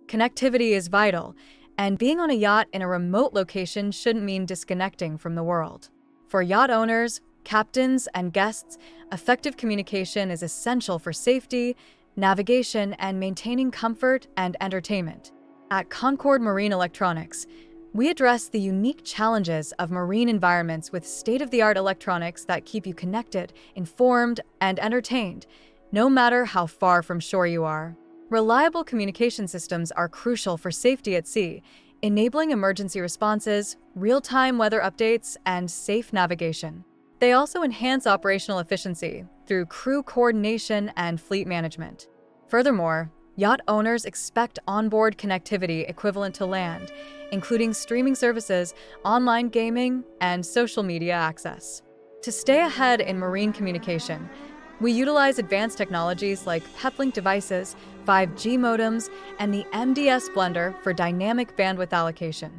Connectivity is vital, and being on a yacht in a remote location shouldn't mean disconnecting from the world. For yacht owners, captains, and guests, effective communication is essential for safety, navigation, and maintaining comfort and entertainment. At Concord Marine Electronics, we address the unique challenges of marine environments with state-of-the-art electronics that keep you connected, informed, and entertained, no matter how far from shore you are. Reliable communication systems are crucial for safety at sea, enabling emergency responses, real-time weather updates, and safe navigation. They also enhance operational efficiency through crew coordination and fleet management. Furthermore, yacht owners expect onboard connectivity equivalent to land, including streaming services, online gaming, and social media access. To stay ahead in marine communication, we utilize advanced technologies like Peplink devices, 5G modems, and the MDS Blender for dynamic bandwidth allocation.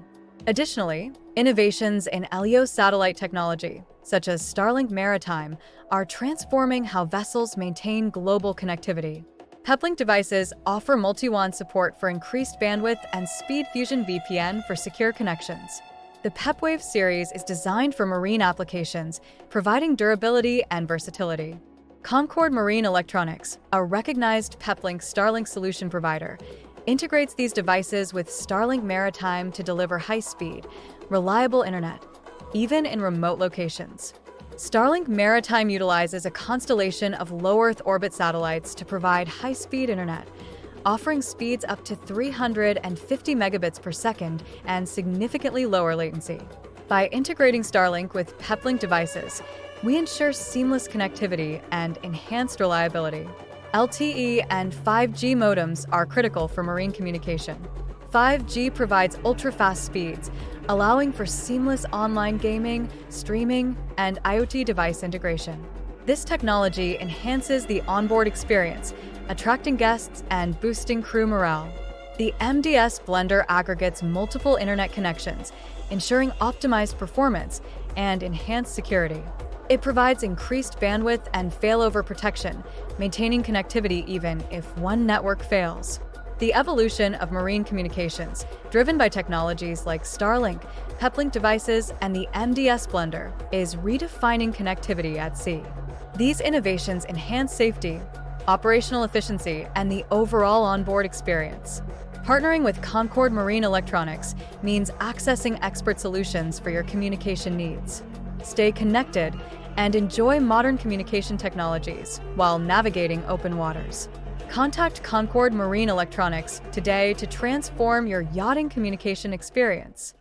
Additionally, innovations in LEO satellite technology, such as Starlink Maritime, are transforming how vessels maintain global connectivity. Peplink devices offer multi-WAN support for increased bandwidth and SpeedFusion VPN for secure connections. The PepWave series is designed for marine applications, providing durability and versatility. Concord Marine Electronics, a recognized Peplink Starlink solution provider, integrates these devices with Starlink Maritime to deliver high-speed, reliable internet, even in remote locations. Starlink Maritime utilizes a constellation of low Earth orbit satellites to provide high-speed internet, offering speeds up to 350 megabits per second and significantly lower latency. By integrating Starlink with Peplink devices, we ensure seamless connectivity and enhanced reliability. LTE and 5G modems are critical for marine communication. 5G provides ultra-fast speeds, allowing for seamless online gaming, streaming, and IoT device integration. This technology enhances the onboard experience, attracting guests and boosting crew morale. The MDS Blender aggregates multiple internet connections, ensuring optimized performance and enhanced security. It provides increased bandwidth and failover protection, maintaining connectivity even if one network fails. The evolution of marine communications, driven by technologies like Starlink, Peplink devices, and the MDS Blender, is redefining connectivity at sea. These innovations enhance safety, operational efficiency, and the overall onboard experience. Partnering with Concord Marine Electronics means accessing expert solutions for your communication needs. Stay connected and enjoy modern communication technologies while navigating open waters. Contact Concord Marine Electronics today to transform your yachting communication experience.